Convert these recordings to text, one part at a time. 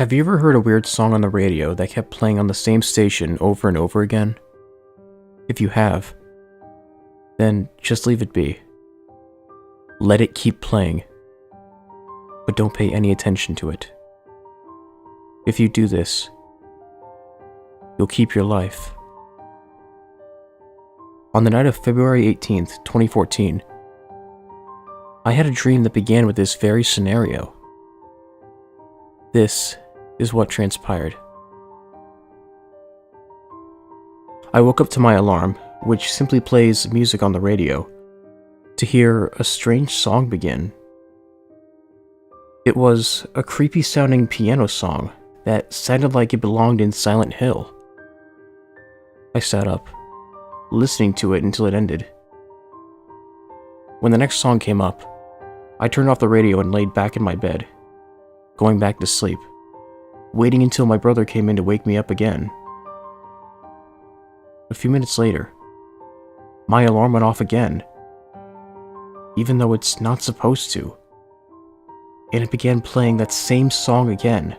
Have you ever heard a weird song on the radio that kept playing on the same station over and over again? If you have, then just leave it be. Let it keep playing, but don't pay any attention to it. If you do this, you'll keep your life. On the night of February 18th, 2014, I had a dream that began with this very scenario. This is what transpired. I woke up to my alarm, which simply plays music on the radio, to hear a strange song begin. It was a creepy sounding piano song that sounded like it belonged in Silent Hill. I sat up, listening to it until it ended. When the next song came up, I turned off the radio and laid back in my bed, going back to sleep, waiting until my brother came in to wake me up again. A few minutes later, my alarm went off again, even though it's not supposed to, and it began playing that same song again.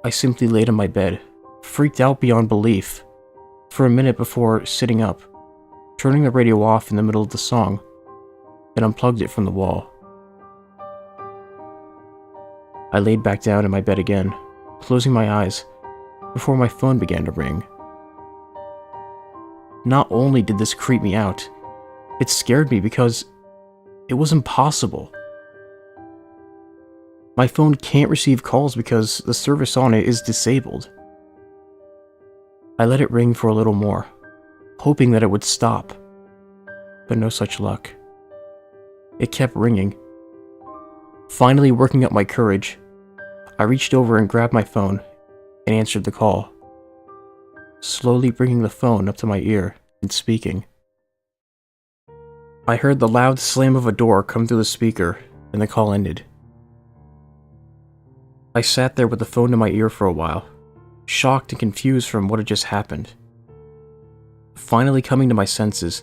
I simply laid in my bed, freaked out beyond belief, for a minute before sitting up, turning the radio off in the middle of the song, then unplugged it from the wall. I laid back down in my bed again, closing my eyes, before my phone began to ring. Not only did this creep me out, it scared me because it was impossible. My phone can't receive calls because the service on it is disabled. I let it ring for a little more, hoping that it would stop, but no such luck. It kept ringing. Finally working up my courage, I reached over and grabbed my phone and answered the call, slowly bringing the phone up to my ear and speaking. I heard the loud slam of a door come through the speaker, and the call ended. I sat there with the phone to my ear for a while, shocked and confused from what had just happened. Finally coming to my senses,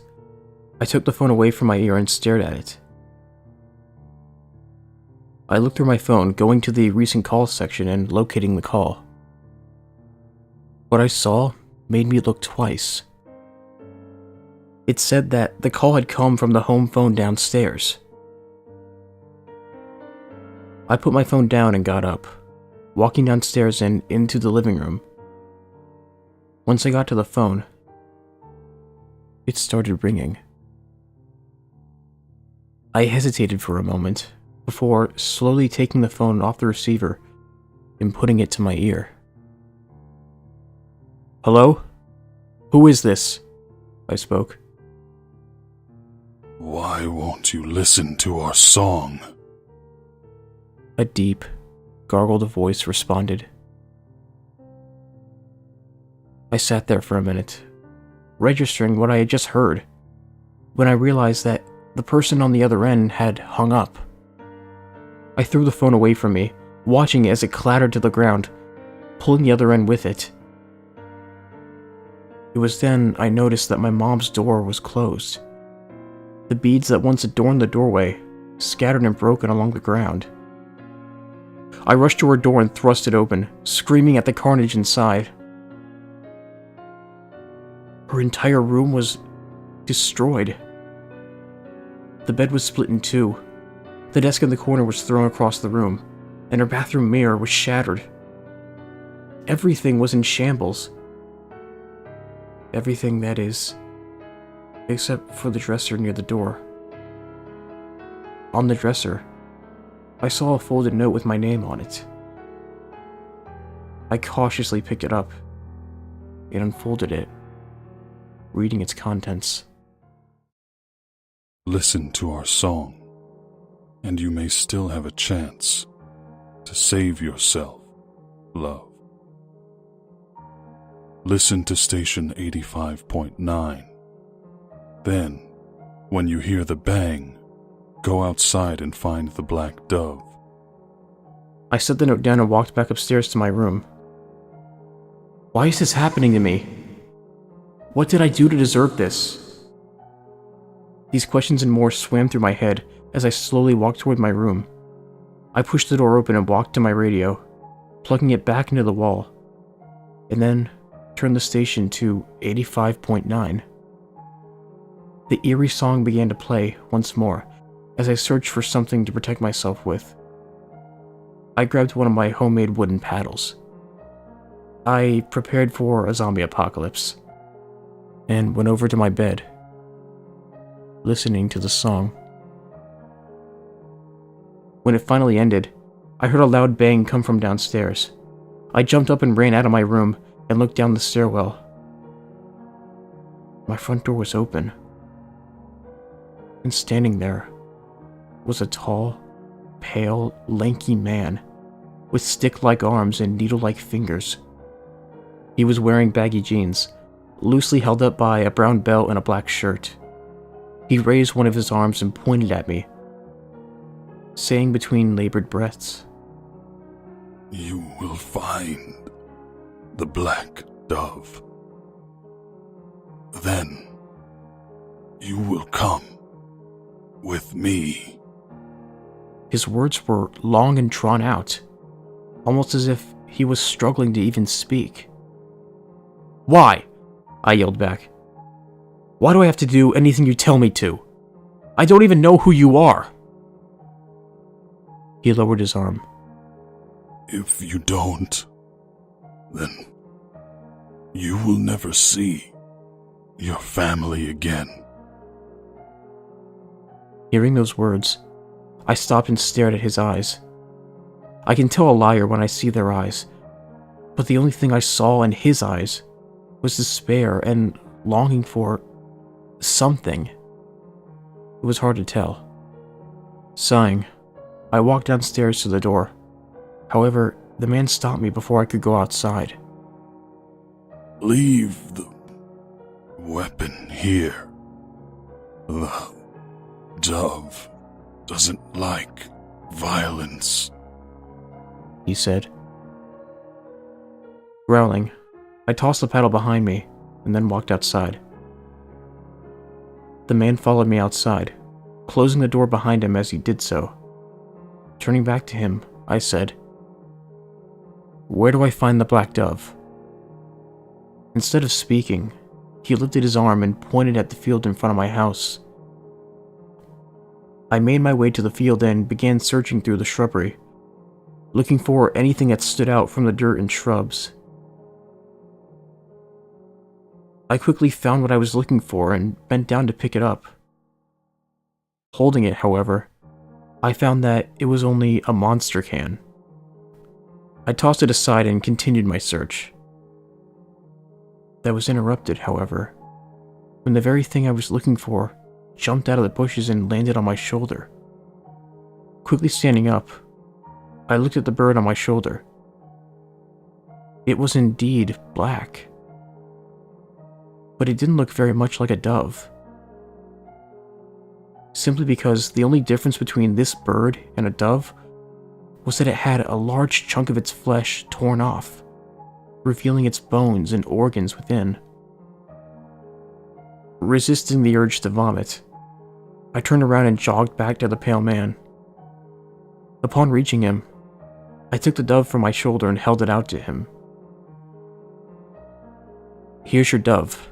I took the phone away from my ear and stared at it. I looked through my phone, going to the recent calls section and locating the call. What I saw made me look twice. It said that the call had come from the home phone downstairs. I put my phone down and got up, walking downstairs and into the living room. Once I got to the phone, it started ringing. I hesitated for a moment before slowly taking the phone off the receiver and putting it to my ear. "Hello? Who is this?" I spoke. "Why won't you listen to our song?" A deep, gargled voice responded. I sat there for a minute, registering what I had just heard, when I realized that the person on the other end had hung up. I threw the phone away from me, watching it as it clattered to the ground, pulling the other end with it. It was then I noticed that my mom's door was closed. The beads that once adorned the doorway scattered and broken along the ground. I rushed to her door and thrust it open, screaming at the carnage inside. Her entire room was destroyed. The bed was split in two. The desk in the corner was thrown across the room, and her bathroom mirror was shattered. Everything was in shambles. Everything, that is, except for the dresser near the door. On the dresser, I saw a folded note with my name on it. I cautiously picked it up and unfolded it, reading its contents. "Listen to our song, and you may still have a chance to save yourself, love. Listen to station 85.9. Then, when you hear the bang, go outside and find the black dove." I set the note down and walked back upstairs to my room. Why is this happening to me? What did I do to deserve this? These questions and more swam through my head as I slowly walked toward my room. I pushed the door open and walked to my radio, plugging it back into the wall, and then turned the station to 85.9. The eerie song began to play once more as I searched for something to protect myself with. I grabbed one of my homemade wooden paddles. I prepared for a zombie apocalypse and went over to my bed, listening to the song. When it finally ended, I heard a loud bang come from downstairs. I jumped up and ran out of my room and looked down the stairwell. My front door was open, and standing there was a tall, pale, lanky man with stick-like arms and needle-like fingers. He was wearing baggy jeans, loosely held up by a brown belt and a black shirt. He raised one of his arms and pointed at me, saying between labored breaths, "You will find the black dove. Then you will come with me." His words were long and drawn out, almost as if he was struggling to even speak. "Why?" I yelled back. "Why do I have to do anything you tell me to? I don't even know who you are." He lowered his arm. "If you don't, then you will never see your family again." Hearing those words, I stopped and stared at his eyes. I can tell a liar when I see their eyes, but the only thing I saw in his eyes was despair and longing for something. It was hard to tell. Sighing, I walked downstairs to the door. However, the man stopped me before I could go outside. "Leave the weapon here. The dove doesn't like violence," he said. Growling, I tossed the paddle behind me and then walked outside. The man followed me outside, closing the door behind him as he did so. Turning back to him, I said, "Where do I find the black dove?" Instead of speaking, he lifted his arm and pointed at the field in front of my house. I made my way to the field and began searching through the shrubbery, looking for anything that stood out from the dirt and shrubs. I quickly found what I was looking for and bent down to pick it up. Holding it, however, I found that it was only a monster can. I tossed it aside and continued my search. That was interrupted, however, when the very thing I was looking for jumped out of the bushes and landed on my shoulder. Quickly standing up, I looked at the bird on my shoulder. It was indeed black, but it didn't look very much like a dove. Simply because the only difference between this bird and a dove was that it had a large chunk of its flesh torn off, revealing its bones and organs within. Resisting the urge to vomit, I turned around and jogged back to the pale man. Upon reaching him, I took the dove from my shoulder and held it out to him. "Here's your dove,"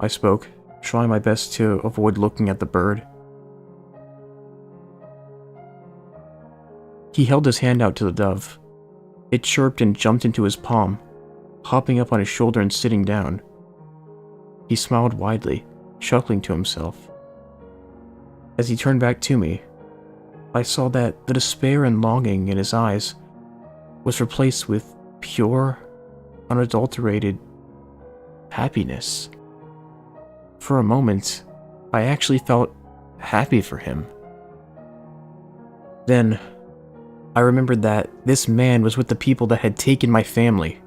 I spoke, trying my best to avoid looking at the bird. He held his hand out to the dove. It chirped and jumped into his palm, hopping up on his shoulder and sitting down. He smiled widely, chuckling to himself. As he turned back to me, I saw that the despair and longing in his eyes was replaced with pure, unadulterated happiness. For a moment, I actually felt happy for him. Then, I remembered that this man was with the people that had taken my family.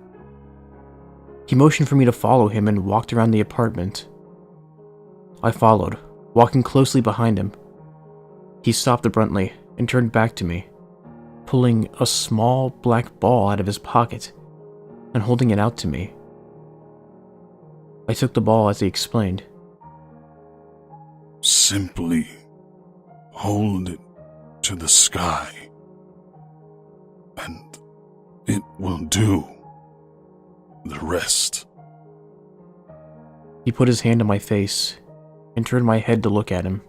He motioned for me to follow him and walked around the apartment. I followed, walking closely behind him. He stopped abruptly and turned back to me, pulling a small black ball out of his pocket and holding it out to me. I took the ball as he explained. "Simply hold it to the sky It will do. The rest. He put his hand on my face and turned my head to look at him.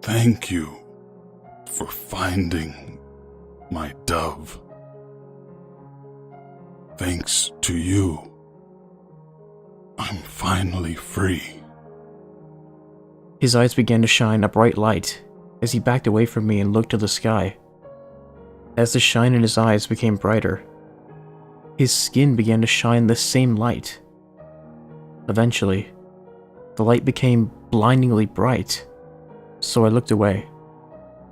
Thank you for finding my dove. Thanks to you, I'm finally free. His eyes began to shine a bright light as he backed away from me and looked to the sky. As the shine in his eyes became brighter, his skin began to shine the same light. Eventually, the light became blindingly bright, so I looked away,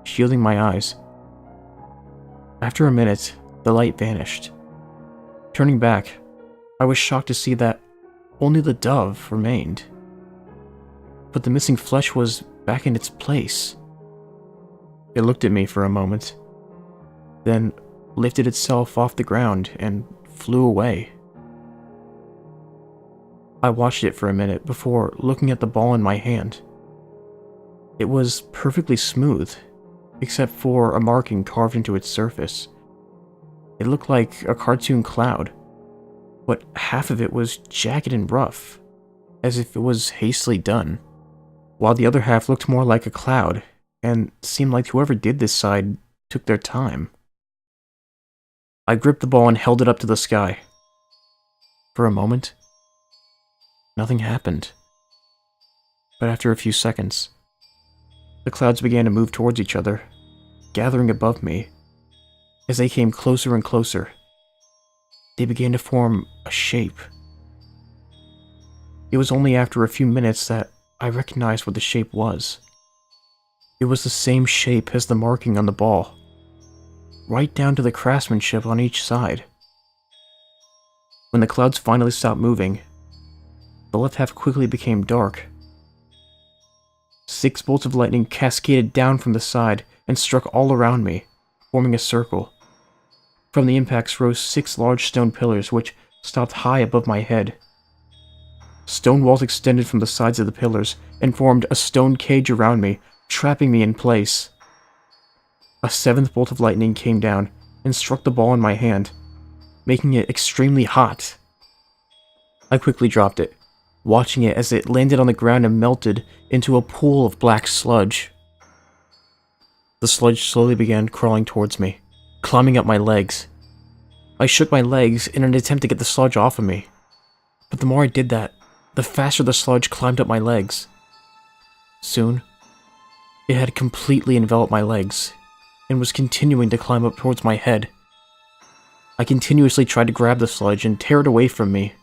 shielding my eyes. After a minute, the light vanished. Turning back, I was shocked to see that only the dove remained. But the missing flesh was back in its place. It looked at me for a moment, then lifted itself off the ground and flew away. I watched it for a minute before looking at the ball in my hand. It was perfectly smooth, except for a marking carved into its surface. It looked like a cartoon cloud, but half of it was jagged and rough, as if it was hastily done, while the other half looked more like a cloud and seemed like whoever did this side took their time. I gripped the ball and held it up to the sky. For a moment, nothing happened. But after a few seconds, the clouds began to move towards each other, gathering above me. As they came closer and closer, they began to form a shape. It was only after a few minutes that I recognized what the shape was. It was the same shape as the marking on the ball, right down to the craftsmanship on each side. When the clouds finally stopped moving, the left half quickly became dark. 6 bolts of lightning cascaded down from the side and struck all around me, forming a circle. From the impacts rose 6 large stone pillars which stopped high above my head. Stone walls extended from the sides of the pillars and formed a stone cage around me, trapping me in place. A 7th bolt of lightning came down and struck the ball in my hand, making it extremely hot. I quickly dropped it, watching it as it landed on the ground and melted into a pool of black sludge. The sludge slowly began crawling towards me, climbing up my legs. I shook my legs in an attempt to get the sludge off of me, but the more I did that, the faster the sludge climbed up my legs. Soon, it had completely enveloped my legs and was continuing to climb up towards my head. I continuously tried to grab the sludge and tear it away from me,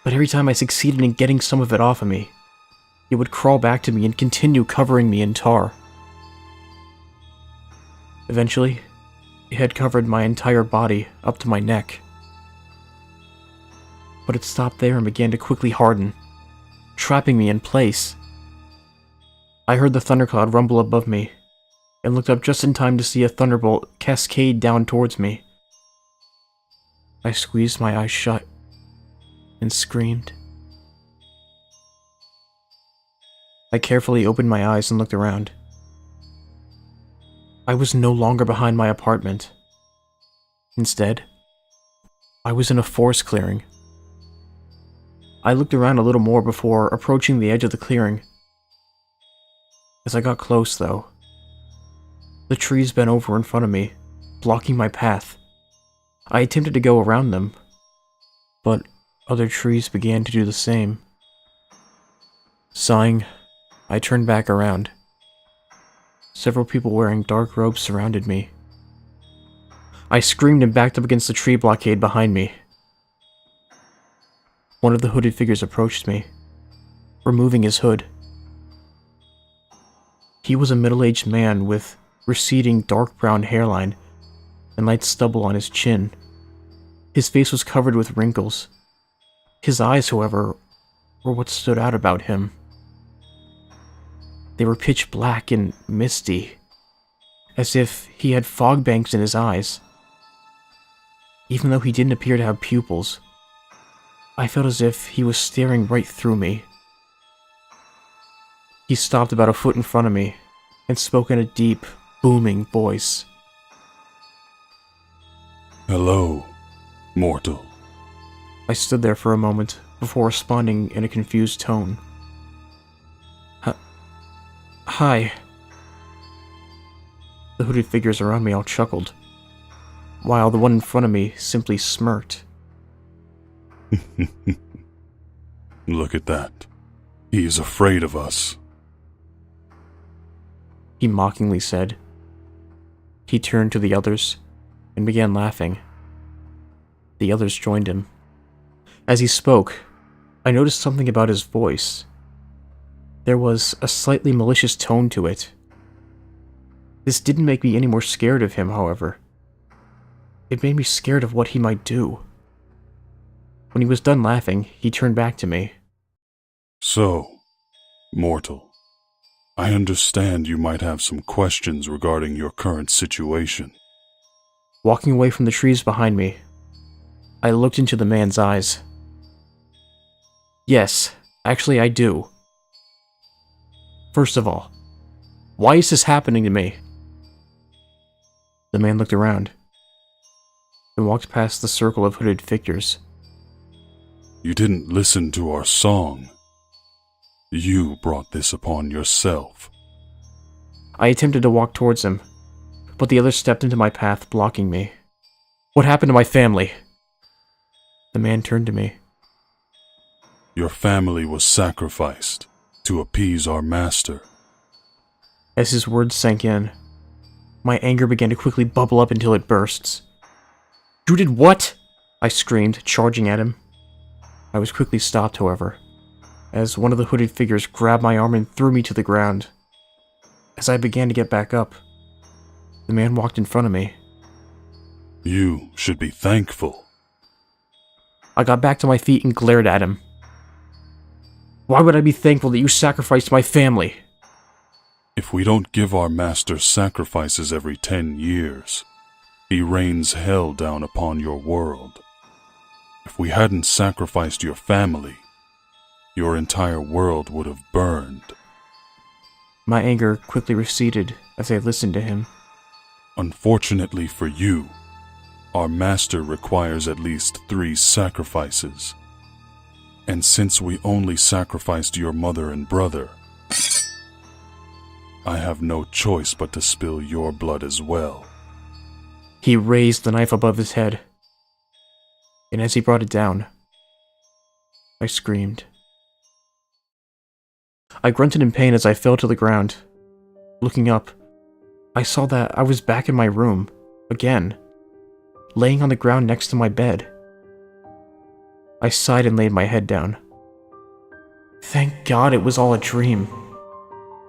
but every time I succeeded in getting some of it off of me, it would crawl back to me and continue covering me in tar. Eventually, it had covered my entire body up to my neck. But it stopped there and began to quickly harden, trapping me in place. I heard the thundercloud rumble above me, and looked up just in time to see a thunderbolt cascade down towards me. I squeezed my eyes shut and screamed. I carefully opened my eyes and looked around. I was no longer behind my apartment. Instead, I was in a forest clearing. I looked around a little more before approaching the edge of the clearing. As I got close, though, the trees bent over in front of me, blocking my path. I attempted to go around them, but other trees began to do the same. Sighing, I turned back around. Several people wearing dark robes surrounded me. I screamed and backed up against the tree blockade behind me. One of the hooded figures approached me, removing his hood. He was a middle-aged man with receding dark brown hairline and light stubble on his chin. His face was covered with wrinkles. His eyes, however, were what stood out about him. They were pitch black and misty, as if he had fog banks in his eyes. Even though he didn't appear to have pupils, I felt as if he was staring right through me. He stopped about a foot in front of me and spoke in a deep, booming voice. Hello, mortal. I stood there for a moment before responding in a confused tone. Hi. The hooded figures around me all chuckled, while the one in front of me simply smirked. Look at that. He's afraid of us. He mockingly said. He turned to the others and began laughing. The others joined him. As he spoke, I noticed something about his voice. There was a slightly malicious tone to it. This didn't make me any more scared of him, however. It made me scared of what he might do. When he was done laughing, he turned back to me. So, mortal, I understand you might have some questions regarding your current situation. Walking away from the trees behind me, I looked into the man's eyes. Yes, actually I do. First of all, why is this happening to me? The man looked around and walked past the circle of hooded figures. You didn't listen to our song. You brought this upon yourself. I attempted to walk towards him, but the others stepped into my path, blocking me. What happened to my family? The man turned to me. Your family was sacrificed to appease our master. As his words sank in, my anger began to quickly bubble up until it bursts. You did what? I screamed, charging at him. I was quickly stopped, however, as one of the hooded figures grabbed my arm and threw me to the ground. As I began to get back up, the man walked in front of me. You should be thankful. I got back to my feet and glared at him. Why would I be thankful that you sacrificed my family? If we don't give our master sacrifices every 10 years, he rains hell down upon your world. If we hadn't sacrificed your family, your entire world would have burned. My anger quickly receded as I listened to him. Unfortunately for you, our master requires at least 3 sacrifices. And since we only sacrificed your mother and brother, I have no choice but to spill your blood as well. He raised the knife above his head, and as he brought it down, I screamed. I grunted in pain as I fell to the ground. Looking up, I saw that I was back in my room, again, laying on the ground next to my bed. I sighed and laid my head down. Thank God it was all a dream,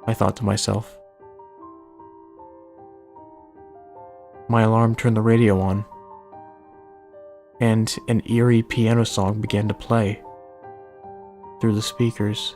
I thought to myself. My alarm turned the radio on, and an eerie piano song began to play through the speakers.